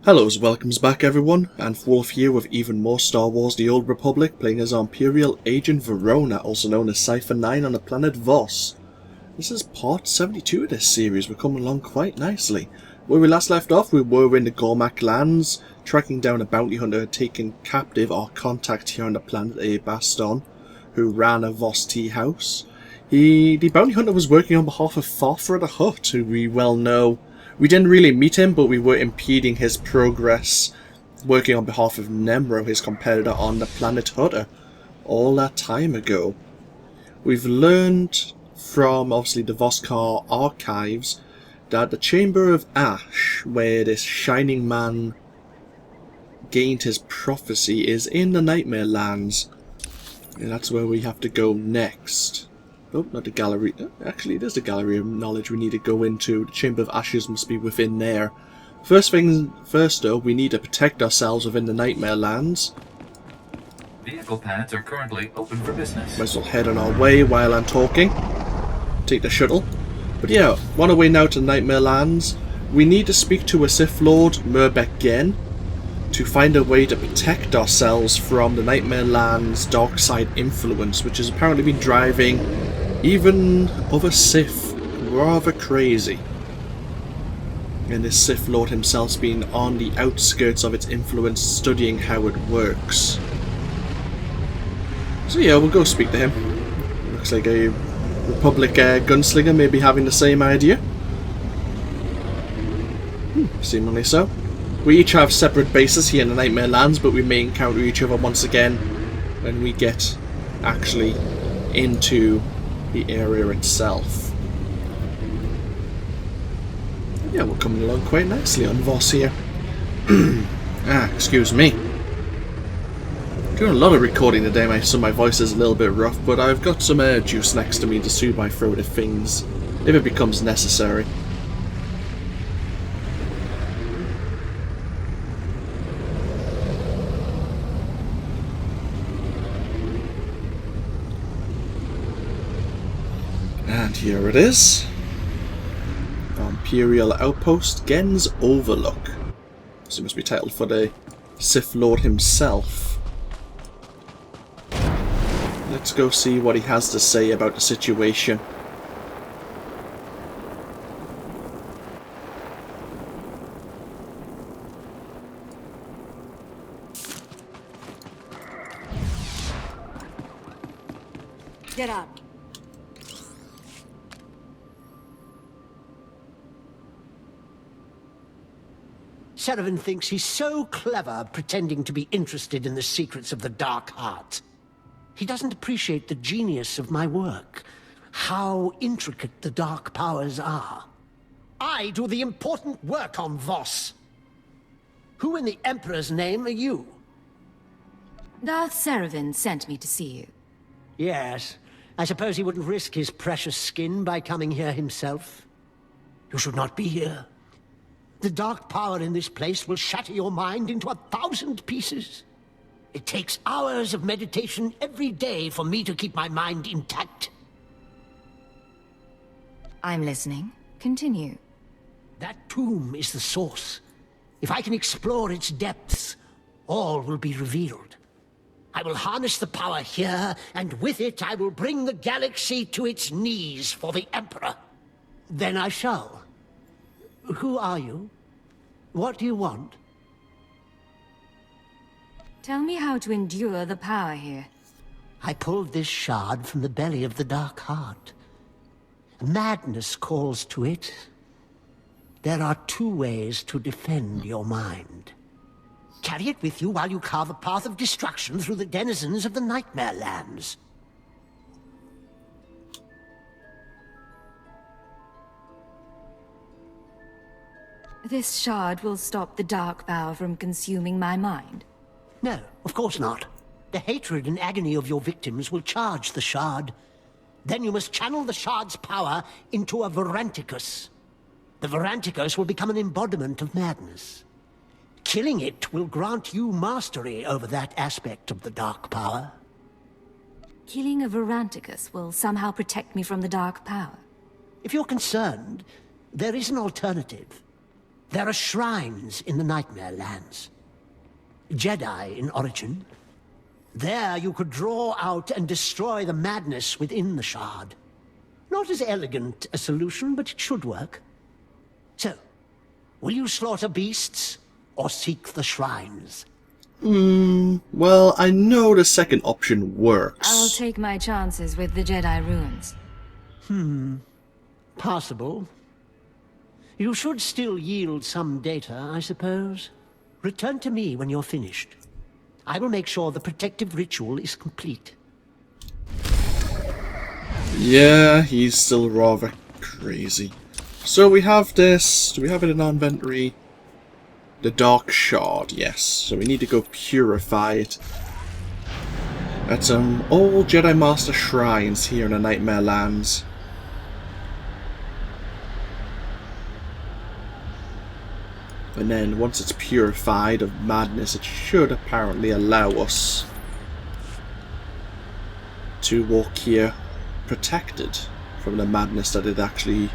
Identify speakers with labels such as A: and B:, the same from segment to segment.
A: Hello, welcomes back everyone, AnthWolf here with even more Star Wars The Old Republic, playing as Imperial Agent Verona, also known as Cypher 9 on the planet Voss. This is part 72 of this series. We're coming along quite nicely. Where we last left off, we were in the Gormak lands, tracking down a bounty hunter taken captive or contact here on the planet A Baston, who ran a Voss tea house. The bounty hunter was working on behalf of Thofra the Hutt, who we well know. We didn't really meet him, but we were impeding his progress, working on behalf of Nemro, his competitor on the planet Hutter, all that time ago. We've learned from, obviously, the Voskar archives that the Chamber of Ash, where this Shining Man gained his prophecy, is in the Nightmare Lands. And that's where we have to go next. Oh, not the gallery. Actually, it is the Gallery of Knowledge we need to go into. The Chamber of Ashes must be within there. First things first, though, we need to protect ourselves within the Nightmare Lands.
B: Vehicle pads are currently open for business.
A: Might as well head on our way while I'm talking. Take the shuttle. But yeah, on our way now to the Nightmare Lands, we need to speak to a Sith Lord, Murbeck Gen, to find a way to protect ourselves from the Nightmare Lands' dark side influence, which has apparently been driving even other Sith rather crazy. And this Sith Lord himself's been on the outskirts of its influence, studying how it works. So yeah, we'll go speak to him. Looks like a Republic gunslinger may be having the same idea. Seemingly so. We each have separate bases here in the Nightmare Lands, but we may encounter each other once again when we get actually into the area itself. Yeah, we're coming along quite nicely on Voss here. Excuse me. Doing a lot of recording today, so my voice is a little bit rough, but I've got some juice next to me to soothe my throat if it becomes necessary. And here it is. Imperial Outpost, Gen's Overlook. So it must be titled for the Sith Lord himself. Let's go see what he has to say about the situation.
C: Get up.
D: Seravan thinks he's so clever pretending to be interested in the secrets of the Dark Heart. He doesn't appreciate the genius of my work, how intricate the Dark Powers are. I do the important work on Voss. Who in the Emperor's name are you?
C: Darth Seravan sent me to see you.
D: Yes, I suppose he wouldn't risk his precious skin by coming here himself. You should not be here. The dark power in this place will shatter your mind into 1,000 pieces. It takes hours of meditation every day for me to keep my mind intact.
C: I'm listening. Continue.
D: That tomb is the source. If I can explore its depths, all will be revealed. I will harness the power here, and with it I will bring the galaxy to its knees for the Emperor. Then I shall. Who are you? What do you want?
C: Tell me how to endure the power here.
D: I pulled this shard from the belly of the Dark Heart. Madness calls to it. There are two ways to defend your mind. Carry it with you while you carve a path of destruction through the denizens of the Nightmare Lands.
C: This shard will stop the dark power from consuming my mind.
D: No, of course not. The hatred and agony of your victims will charge the shard. Then you must channel the shard's power into a Varanticus. The Varanticus will become an embodiment of madness. Killing it will grant you mastery over that aspect of the dark power.
C: Killing a Varanticus will somehow protect me from the dark power.
D: If you're concerned, there is an alternative. There are shrines in the Nightmare Lands. Jedi in origin. There you could draw out and destroy the madness within the shard. Not as elegant a solution, but it should work. So, will you slaughter beasts, or seek the shrines?
A: Well, I know the second option works.
C: I'll take my chances with the Jedi ruins.
D: Possible. You should still yield some data, I suppose. Return to me when you're finished. I will make sure the protective ritual is complete.
A: Yeah, he's still rather crazy. So we have this. Do we have it in our inventory? The Dark Shard, yes. So we need to go purify it at some old Jedi Master shrines here in the Nightmare Lands. And then once it's purified of madness, it should apparently allow us to walk here protected from the madness that it actually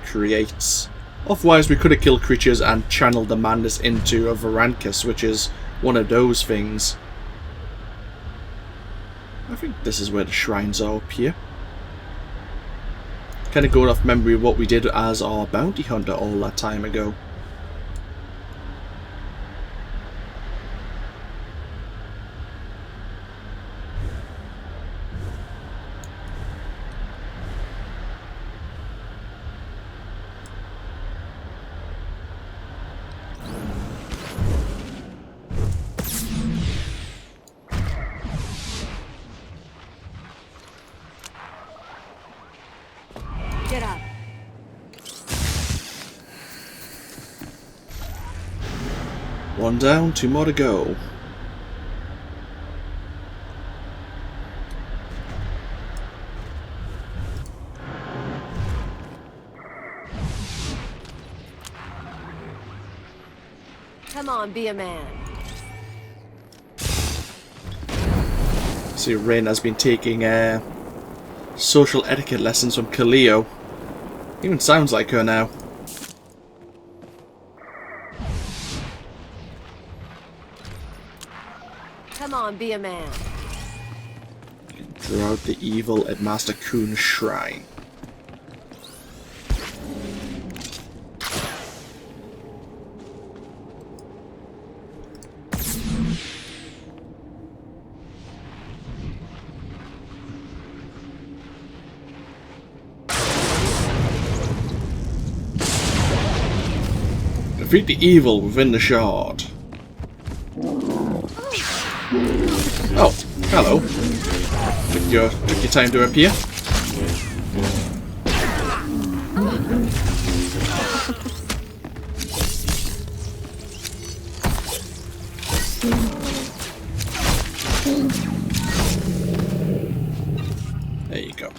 A: creates. Otherwise we could have killed creatures and channeled the madness into a Varankus, which is one of those things. I think this is where the shrines are up here. Kind of going off memory of what we did as our bounty hunter all that time ago.
C: Get up.
A: One down, two more to go.
E: Come on, be a man.
A: See, Rin has been taking social etiquette lessons from Kaleo. Even sounds like her now.
E: Come on, be a man.
A: Draw out the evil at Master Kuhn's shrine. Defeat the evil within the shard. Oh, hello. Took your time to appear. There you go.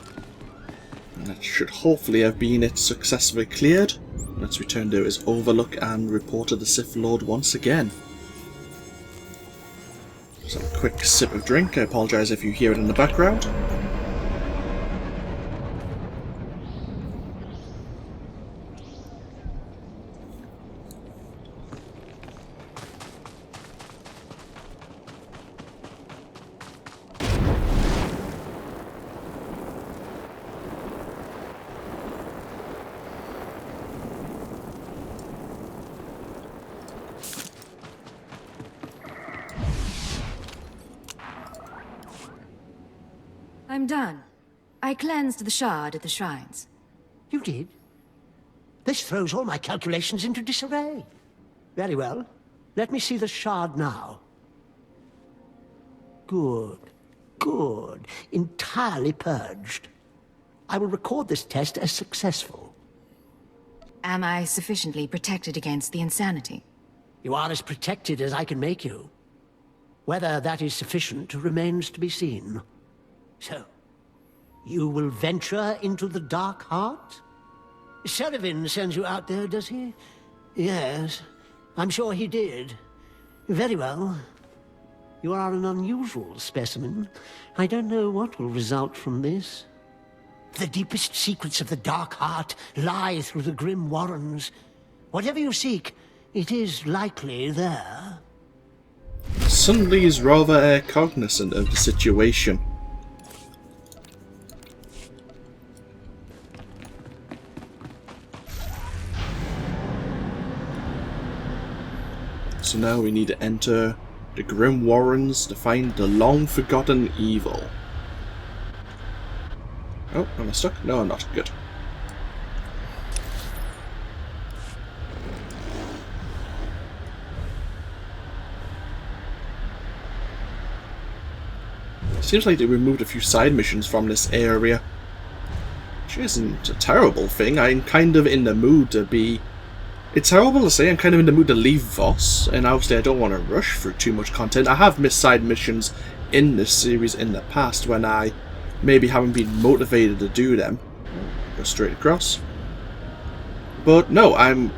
A: And that should hopefully have been it successfully cleared. Let's return to his overlook and report to the Sith Lord once again. Some quick sip of drink. I apologise if you hear it in the background.
C: I'm done. I cleansed the shard at the shrines.
D: You did? This throws all my calculations into disarray. Very well. Let me see the shard now. Good. Good. Entirely purged. I will record this test as successful.
C: Am I sufficiently protected against the insanity?
D: You are as protected as I can make you. Whether that is sufficient remains to be seen. So, you will venture into the Dark Heart? Sullivan sends you out there, does he? Yes, I'm sure he did. Very well. You are an unusual specimen. I don't know what will result from this. The deepest secrets of the Dark Heart lie through the grim warrens. Whatever you seek, It is likely there.
A: Suddenly he's rather cognizant of the situation. So now we need to enter the Grim Warrens to find the long-forgotten evil. Oh, am I stuck? No, I'm not. Good. Seems like they removed a few side missions from this area. Which isn't a terrible thing. I'm kind of in the mood to be... It's terrible to say, I'm kind of in the mood to leave Voss, and obviously I don't want to rush through too much content. I have missed side missions in this series in the past when I maybe haven't been motivated to do them. Go straight across. But no, I'm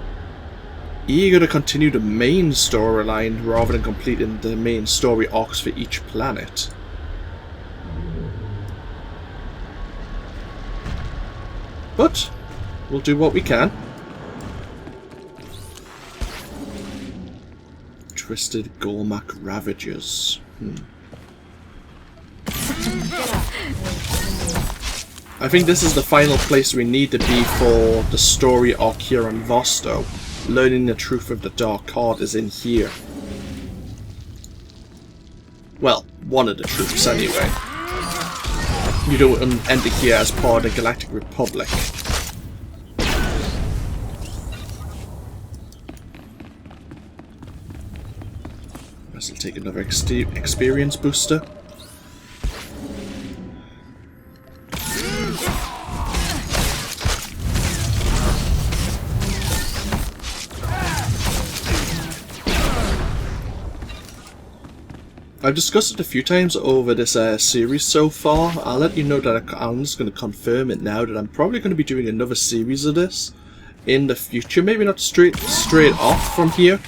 A: eager to continue the main storyline rather than completing the main story arcs for each planet. But we'll do what we can. Twisted Gormak Ravagers. I think this is the final place we need to be for the story arc here on Voss, though. Learning the truth of the Dark Card is in here. Well, one of the truths anyway. You don't enter here as part of the Galactic Republic. Guess I'll take another experience booster. I've discussed it a few times over this series so far. I'll let you know that I'm just going to confirm it now that I'm probably going to be doing another series of this in the future. Maybe not straight off from here,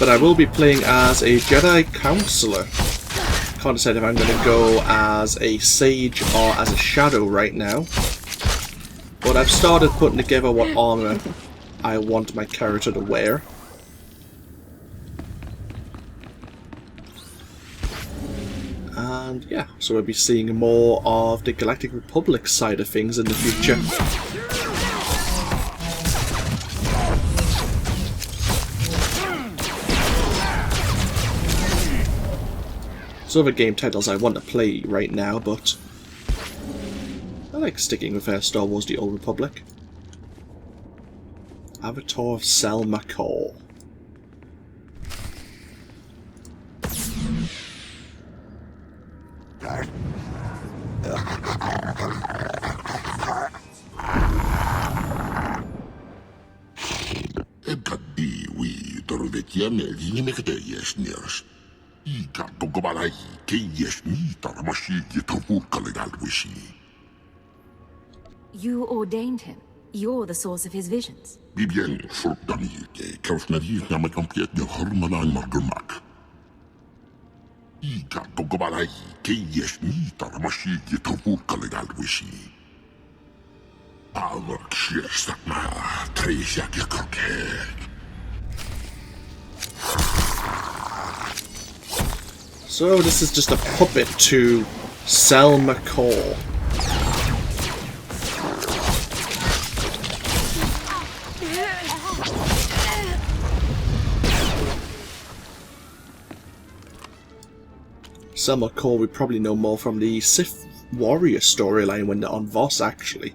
A: but I will be playing as a Jedi Counselor. Can't decide if I'm going to go as a Sage or as a Shadow right now. But I've started putting together what armor I want my character to wear. And yeah, so we'll be seeing more of the Galactic Republic side of things in the future. There's other game titles I want to play right now, but I like sticking with Star Wars The Old Republic. Avatar of Selma Core.
C: You ordained him. You're the source of his visions.
A: So this is just a puppet to Selma Core. Selma Core we probably know more from the Sith Warrior storyline when they're on Voss, actually.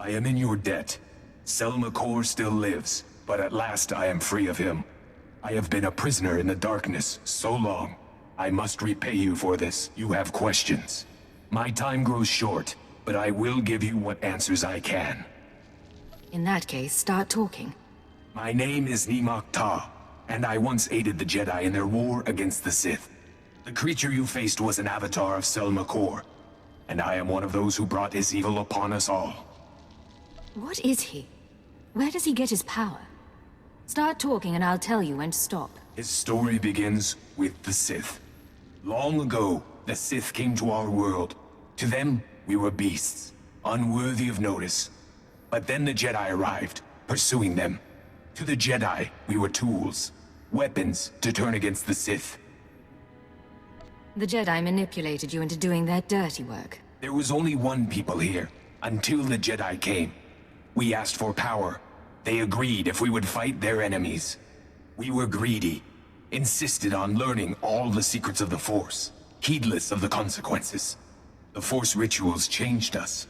F: I am in your debt. Selma Core still lives, but at last I am free of him. I have been a prisoner in the darkness so long. I must repay you for this. You have questions. My time grows short, but I will give you what answers I can.
C: In that case, start talking.
F: My name is Nimak Ta, and I once aided the Jedi in their war against the Sith. The creature you faced was an avatar of Selma Core. and I am one of those who brought his evil upon us all.
C: What is he? Where does he get his power? Start talking and I'll tell you when to stop.
F: His story begins with the Sith. Long ago, the Sith came to our world. To them, we were beasts, unworthy of notice. But then the Jedi arrived, pursuing them. To the Jedi, we were tools, weapons to turn against the Sith.
C: The Jedi manipulated you into doing their dirty work.
F: There was only one people here, until the Jedi came. We asked for power. They agreed if we would fight their enemies. We were greedy, insisted on learning all the secrets of the Force, heedless of the consequences. The Force rituals changed us.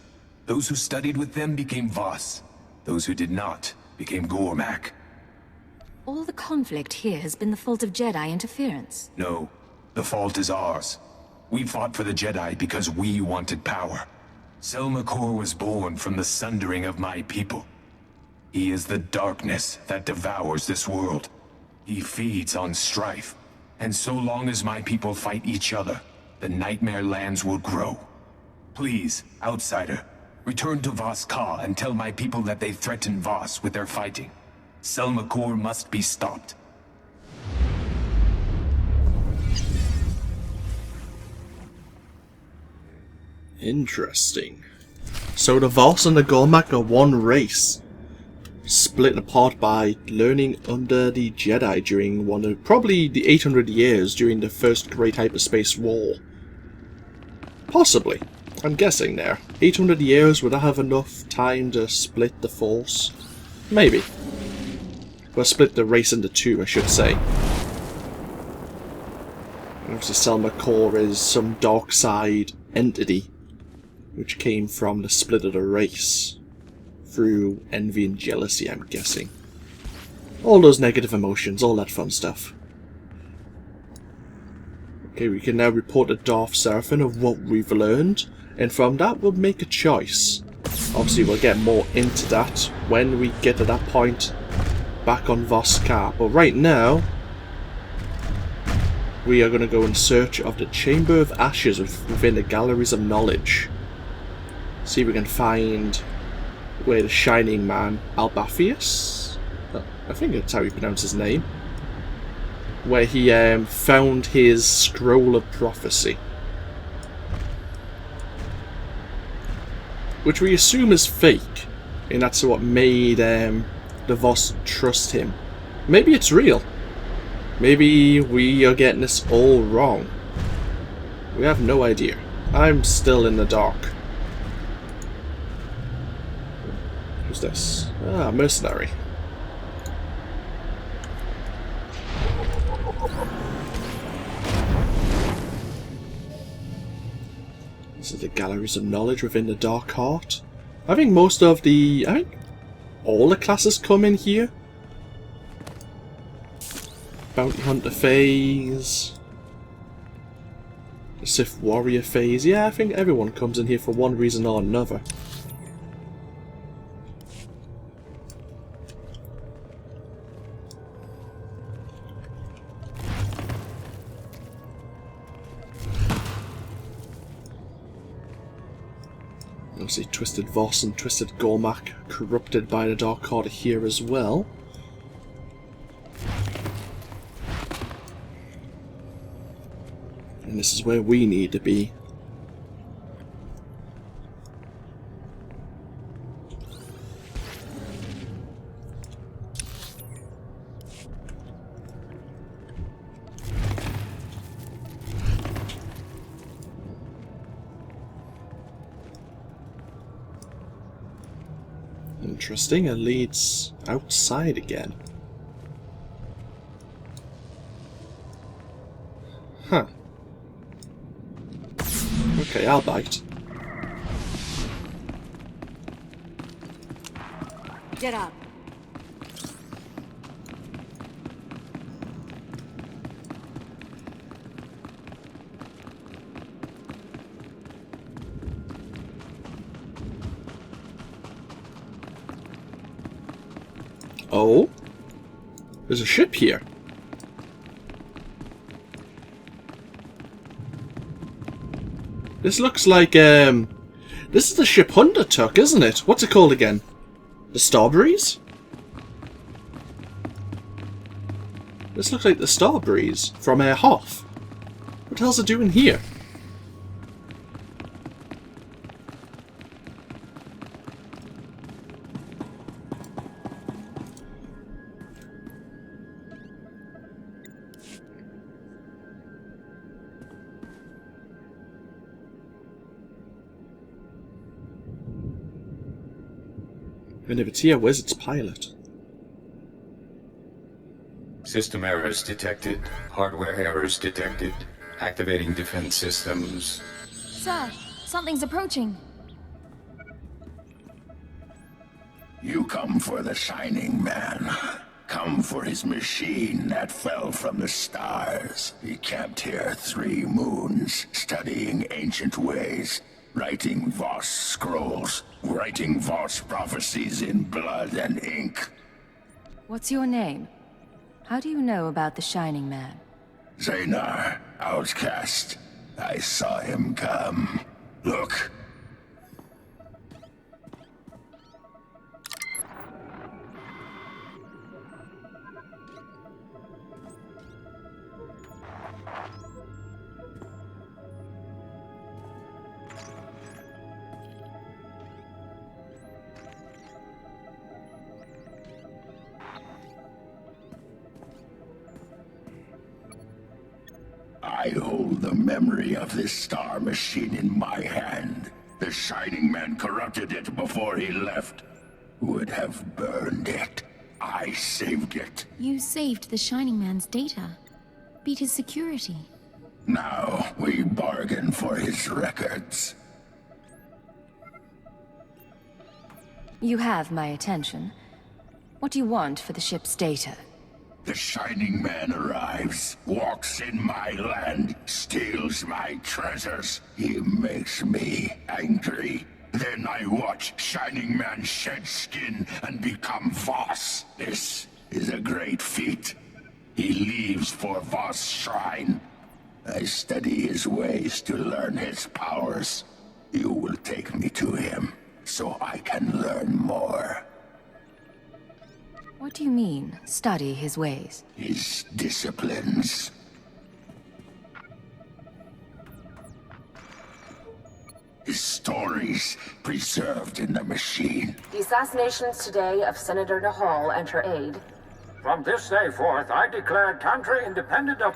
F: Those who studied with them became Voss. Those who did not became Gormak.
C: All the conflict here has been the fault of Jedi interference.
F: No, the fault is ours. We fought for the Jedi because we wanted power. Selmakor was born from the sundering of my people. He is the darkness that devours this world. He feeds on strife. And so long as my people fight each other, the Nightmare Lands will grow. Please, outsider, return to Voss Ka and tell my people that they threaten Voss with their fighting. Selmakor must be stopped.
A: Interesting. So the Voss and the Gormak are one race, split apart by learning under the Jedi during one of probably the 800 years during the first Great Hyperspace War. Possibly. I'm guessing there. 800 years, would I have enough time to split the Force? Maybe. Well, split the race into two, I should say. And obviously Selmakor is some dark side entity which came from the split of the race. Through envy and jealousy, I'm guessing. All those negative emotions, all that fun stuff. Okay, we can now report to Darth Seraphim of what we've learned, and from that we'll make a choice. Obviously we'll get more into that when we get to that point back on Voss Ka, but right now we are going to go in search of the Chamber of Ashes within the Galleries of Knowledge. See if we can find where the Shining Man, Albathius? I think that's how you pronounce his name. Where he found his Scroll of Prophecy. Which we assume is fake. And that's what made the Voss trust him. Maybe it's real. Maybe we are getting this all wrong. We have no idea. I'm still in the dark. Who's this? Ah, mercenary. This is the Galleries of Knowledge within the Dark Heart. I think most of the... I think all the classes come in here. Bounty Hunter phase. The Sith Warrior phase. Yeah, I think everyone comes in here for one reason or another. Obviously Twisted Voss and Twisted Gormak corrupted by the Dark Heart here as well. And this is where we need to be. Interesting, it leads outside again. Huh. Okay, I'll bite.
E: Get up.
A: Oh? There's a ship here. This looks like, this is the ship Hunter took, isn't it? What's it called again? The Starbreeze? This looks like the Starbreeze from Hoth. What the hell's it doing here? And if it's here, where's its pilot?
G: System errors detected. Hardware errors detected. Activating defense systems.
C: Sir, something's approaching.
H: You come for the Shining Man. Come for his machine that fell from the stars. He camped here 3 moons, studying ancient ways, writing Voss scrolls, writing Voss prophecies in blood and ink.
C: What's your name? How do you know about the Shining Man?
H: Xenar, outcast. I saw him come. Look. I hold the memory of this star machine in my hand. The Shining Man corrupted it before he left. Would have burned it. I saved it.
I: You saved the Shining Man's data. Beat his security.
H: Now we bargain for his records.
C: You have my attention. What do you want for the ship's data?
H: The Shining Man arrives, walks in my land, steals my treasures. He makes me angry. Then I watch Shining Man shed skin and become Voss. This is a great feat. He leaves for Voss' shrine. I study his ways to learn his powers. You will take me to him, so I can learn more.
C: What do you mean, study his ways?
H: His disciplines. His stories preserved in the machine.
J: The assassinations today of Senator Nahal and her aide.
K: From this day forth, I declare country independent of...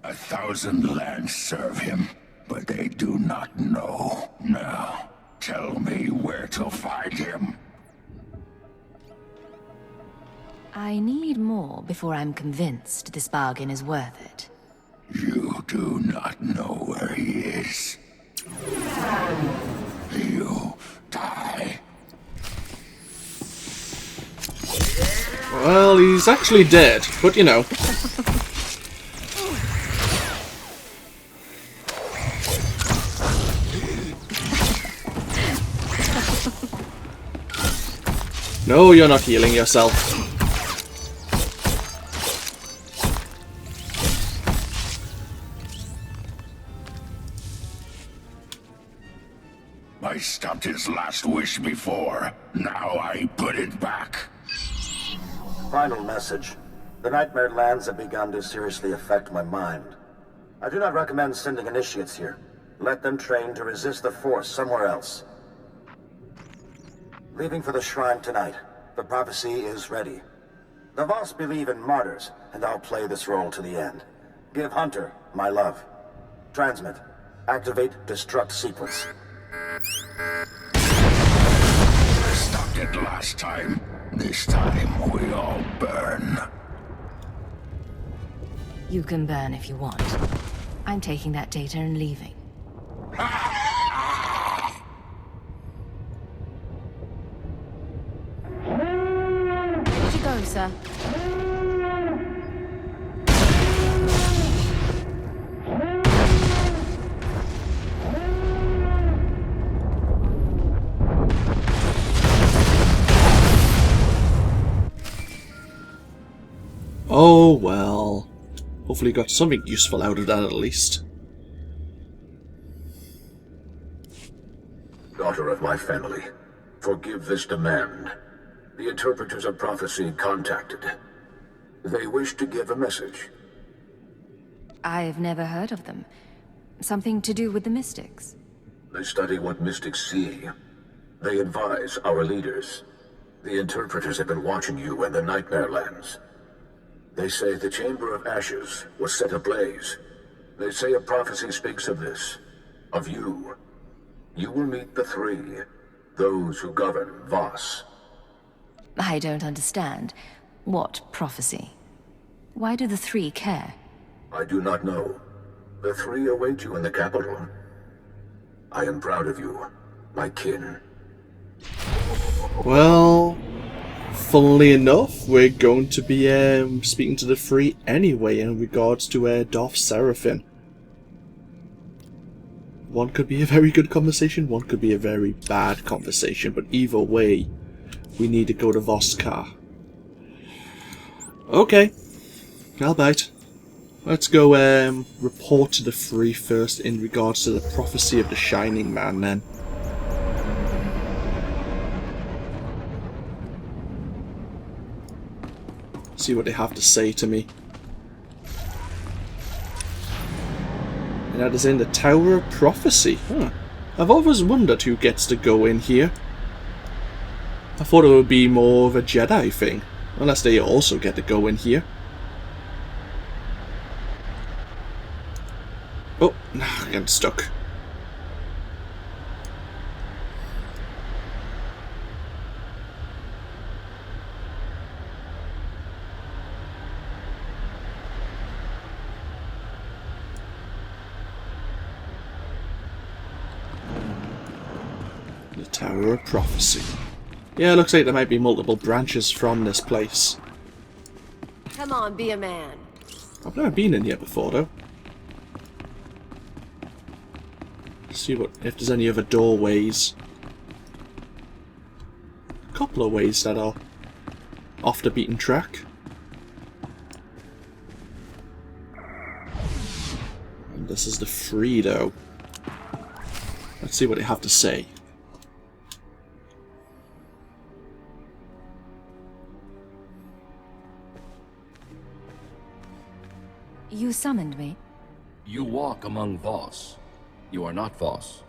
H: 1,000 lands serve him, but they do not know. Now, tell me where to find him.
C: I need more before I'm convinced this bargain is worth it.
H: You do not know where he is. You die.
A: Well, he's actually dead, but you know. No, you're not healing yourself.
H: I stopped his last wish before. Now I put it back.
L: Final message. The Nightmare Lands have begun to seriously affect my mind. I do not recommend sending initiates here. Let them train to resist the Force somewhere else. Leaving for the shrine tonight. The prophecy is ready. The Voss believe in martyrs, and I'll play this role to the end. Give Hunter my love. Transmit. Activate destruct sequence.
H: I stopped it last time. This time we all burn.
C: You can burn if you want. I'm taking that data and leaving.
I: Where'd you go, sir?
A: Oh well. Hopefully got something useful out of that at least.
H: Daughter of my family, forgive this demand. The interpreters of prophecy contacted. They wish to give a message.
C: I've never heard of them. Something to do with the mystics?
H: They study what mystics see. They advise our leaders. The interpreters have been watching you in the Nightmare Lands. They say the Chamber of Ashes was set ablaze. They say a prophecy speaks of this. Of you. You will meet the three. Those who govern Voss.
C: I don't understand. What prophecy? Why do the three care?
H: I do not know. The three await you in the capital. I am proud of you, my kin.
A: Well, funnily enough, we're going to be speaking to the three anyway in regards to Darth Seraphim. One could be a very good conversation, one could be a very bad conversation, but either way, we need to go to Voskar. Okay, I'll bite. Let's go report to the three first in regards to the prophecy of the Shining Man then. See what they have to say to me. And that is in the Tower of Prophecy. Huh. I've always wondered who gets to go in here. I thought it would be more of a Jedi thing. Unless they also get to go in here. Oh, I'm getting stuck. The Tower of Prophecy. Yeah, looks like there might be multiple branches from this place.
E: Come on, be a man.
A: I've never been in here before, though. See what if there's any other doorways. A couple of ways that are off the beaten track. And this is the free, though. Let's see what they have to say.
C: You summoned me?
M: You walk among Voss. You are not Voss.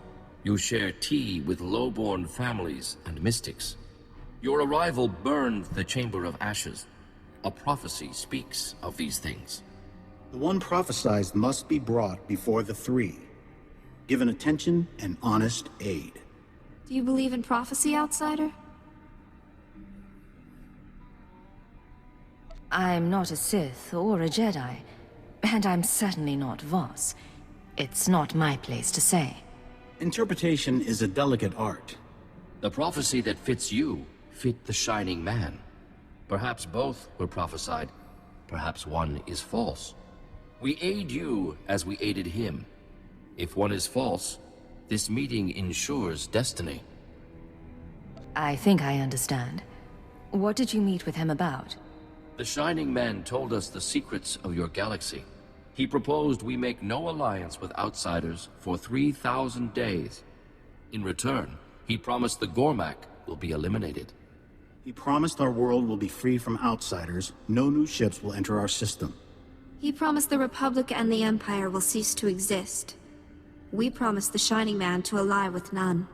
M: You share tea with low-born families and mystics. Your arrival burned the Chamber of Ashes. A prophecy speaks of these things.
N: The one prophesied must be brought before the three, given attention and honest aid.
I: Do you believe in prophecy, outsider?
C: I'm not a Sith or a Jedi, and I'm certainly not Voss. It's not my place to say.
N: Interpretation is a delicate art.
M: The prophecy that fits you fit the Shining Man. Perhaps both were prophesied. Perhaps one is false. We aid you as we aided him. If one is false, this meeting ensures destiny.
C: I think I understand. What did you meet with him about?
M: The Shining Man told us the secrets of your galaxy. He proposed we make no alliance with outsiders for 3,000 days. In return, he promised the Gormak will be eliminated.
N: He promised our world will be free from outsiders. No new ships will enter our system.
I: He promised the Republic and the Empire will cease to exist. We promised the Shining Man to ally with none.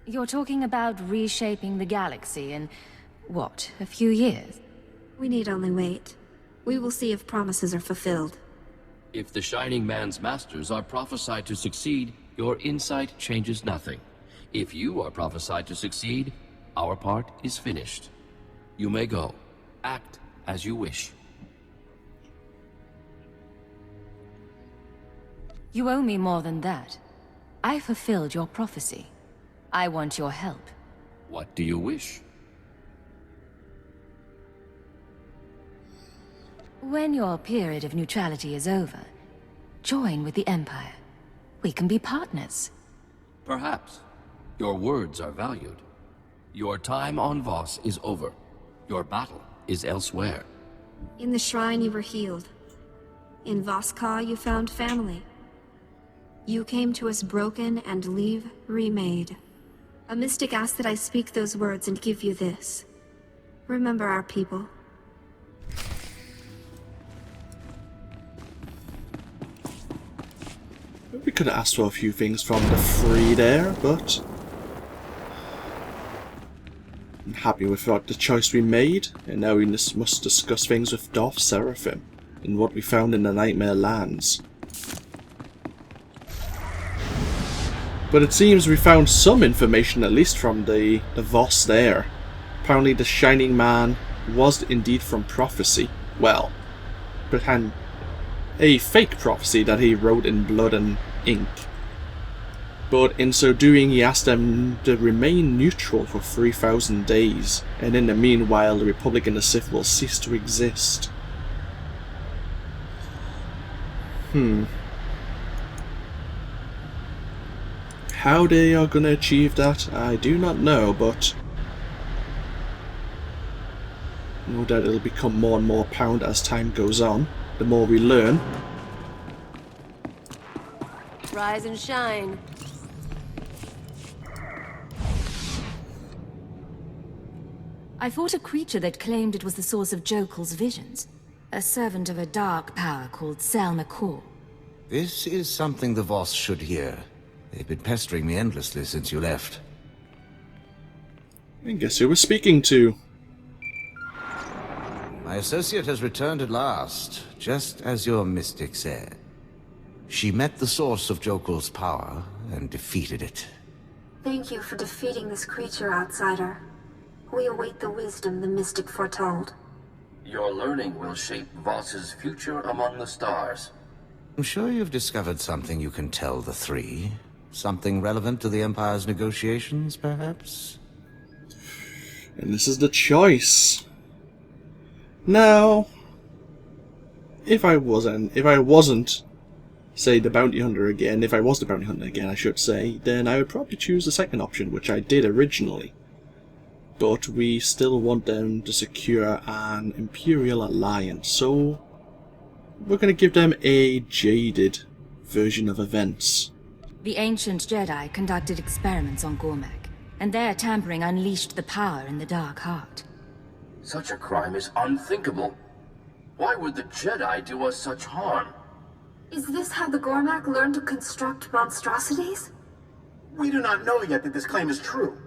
C: You're talking about reshaping the galaxy in, what, a few years?
I: We need only wait. We will see if promises are fulfilled.
M: If the Shining Man's masters are prophesied to succeed, your insight changes nothing. If you are prophesied to succeed, our part is finished. You may go. Act as you wish.
C: You owe me more than that. I fulfilled your prophecy. I want your help.
M: What do you wish?
C: When your period of neutrality is over, join with the Empire. We can be partners.
M: Perhaps. Your words are valued. Your time on Voss is over. Your battle is elsewhere.
I: In the shrine you were healed. In Voskar you found family. You came to us broken and leave remade. A mystic asked that I speak those words and give you this. Remember our people.
A: We could have asked for a few things from the three there, but I'm happy with the choice we made, and now we must discuss things with Darth Seraphim and what we found in the Nightmare Lands. But it seems we found some information, at least from the Voss there. Apparently the Shining Man was indeed from prophecy. Well, pretend a fake prophecy that he wrote in blood and ink. But in so doing, he asked them to remain neutral for 3,000 days, and in the meanwhile the Republic and the Sith will cease to exist. How they are going to achieve that, I do not know, but no doubt it'll become more and more apparent as time goes on, the more we learn.
E: Rise and shine.
C: I fought a creature that claimed it was the source of Jokel's visions. A servant of a dark power called Salmakor.
O: This is something the Voss should hear. They've been pestering me endlessly since you left.
A: I guess who we're speaking to?
O: My associate has returned at last, just as your mystic said. She met the source of Jokel's power and defeated it.
I: Thank you for defeating this creature, outsider. We await the wisdom the mystic foretold.
M: Your learning will shape Voss's future among the stars.
O: I'm sure you've discovered something you can tell the three. Something relevant to the Empire's negotiations, perhaps?
A: And this is the choice. Now, if I wasn't, say, the bounty hunter again, if I was the bounty hunter again, I should say, then I would probably choose the second option, which I did originally. But we still want them to secure an Imperial alliance, so we're going to give them a jaded version of events.
C: The ancient Jedi conducted experiments on Gormak, and their tampering unleashed the power in the Dark Heart.
M: Such a crime is unthinkable. Why would the Jedi do us such harm?
I: Is this how the Gormak learned to construct monstrosities?
L: We do not know yet that this claim is true.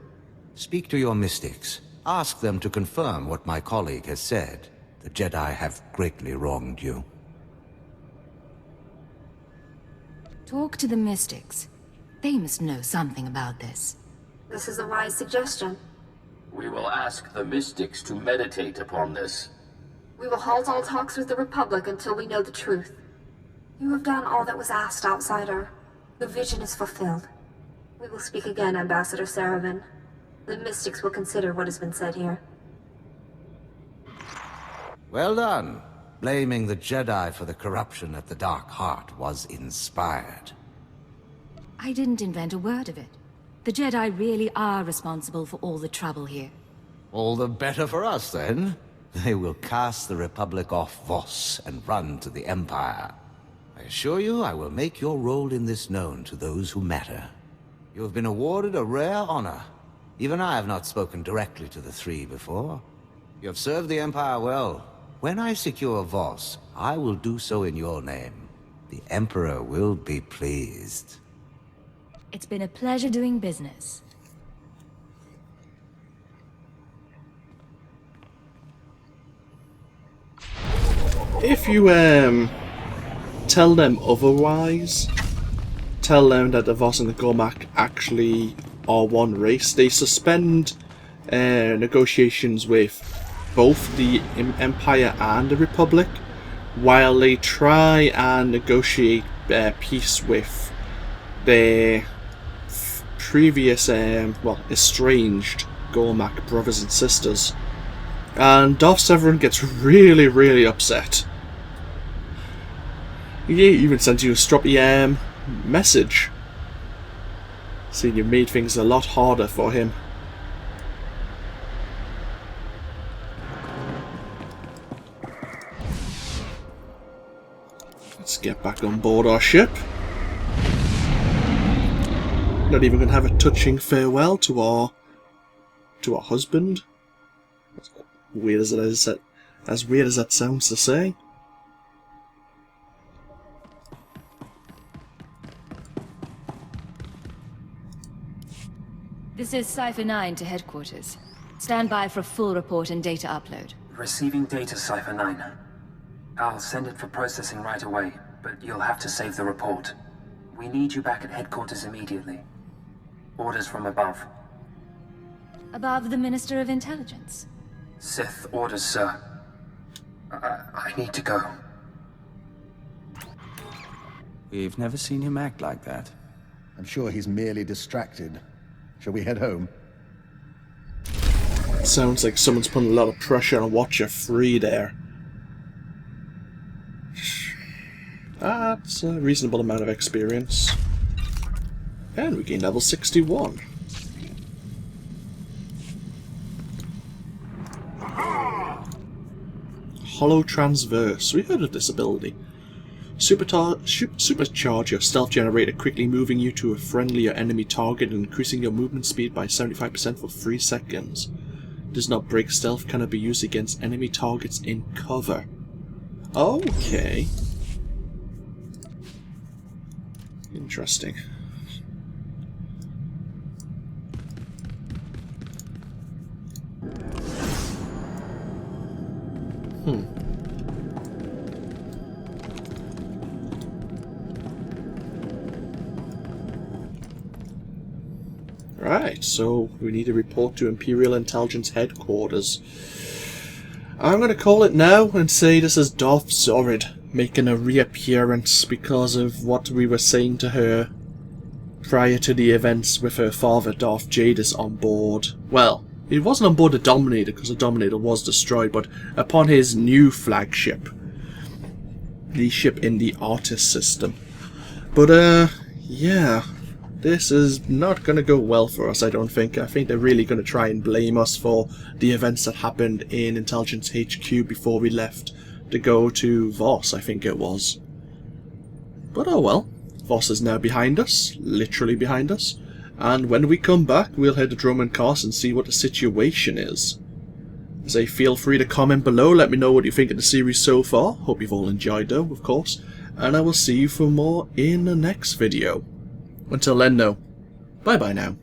O: Speak to your mystics. Ask them to confirm what my colleague has said. The Jedi have greatly wronged you.
C: Talk to the mystics. They must know something about this.
I: This is a wise suggestion.
M: We will ask the mystics to meditate upon this.
I: We will halt all talks with the Republic until we know the truth. You have done all that was asked, outsider. The vision is fulfilled. We will speak again, Ambassador Saravan. The mystics will consider what has been said here.
O: Well done. Blaming the Jedi for the corruption at the Dark Heart was inspired.
C: I didn't invent a word of it. The Jedi really are responsible for all the trouble here.
O: All the better for us, then. They will cast the Republic off Voss and run to the Empire. I assure you, I will make your role in this known to those who matter. You have been awarded a rare honor. Even I have not spoken directly to the three before. You have served the Empire well. When I secure Voss, I will do so in your name. The Emperor will be pleased.
C: It's been a pleasure doing business.
A: If you tell them otherwise, tell them that the Voss and the Gormak actually are one race, they suspend negotiations with both the Empire and the Republic, while they try and negotiate peace with their previous, estranged Gormak brothers and sisters. And Darth Severin gets really, really upset. He even sends you a stroppy message, saying you made things a lot harder for him. get back on board our ship. Not even going to have a touching farewell to our husband. As weird as that sounds to say.
C: This is Cypher 9 to headquarters. Stand by for a full report and data upload.
P: Receiving data, Cypher 9. I'll send it for processing right away, but you'll have to save the report. We need you back at headquarters immediately. Orders from above.
C: Above the Minister of Intelligence.
P: Sith orders, sir. I need to go.
Q: We've never seen him act like that.
R: I'm sure he's merely distracted. Shall we head home?
A: Sounds like someone's putting a lot of pressure on Watcher 3 there. That's a reasonable amount of experience. And we gain level 61. Hollow Transverse. We heard of this ability. Supercharge your stealth generator, quickly moving you to a friendly or enemy target and increasing your movement speed by 75% for 3 seconds. Does not break stealth, cannot be used against enemy targets in cover. Okay. Interesting. Right, so we need to report to Imperial Intelligence Headquarters. I'm going to call it now and say this is Darth Zorid making a reappearance because of what we were saying to her prior to the events with her father, Darth Jadis, on board. Well, he wasn't on board the Dominator because the Dominator was destroyed, but upon his new flagship, the ship in the Artist system. But, yeah, this is not going to go well for us, I don't think. I think they're really going to try and blame us for the events that happened in Intelligence HQ before we left to go to Voss, I think it was. But oh well, Voss is now behind us, literally behind us, and when we come back we'll head to Drummond Cast and see what the situation is. Say feel free to comment below, let me know what you think of the series so far. Hope you've all enjoyed though, of course, and I will see you for more in the next video. Until then though, bye bye now.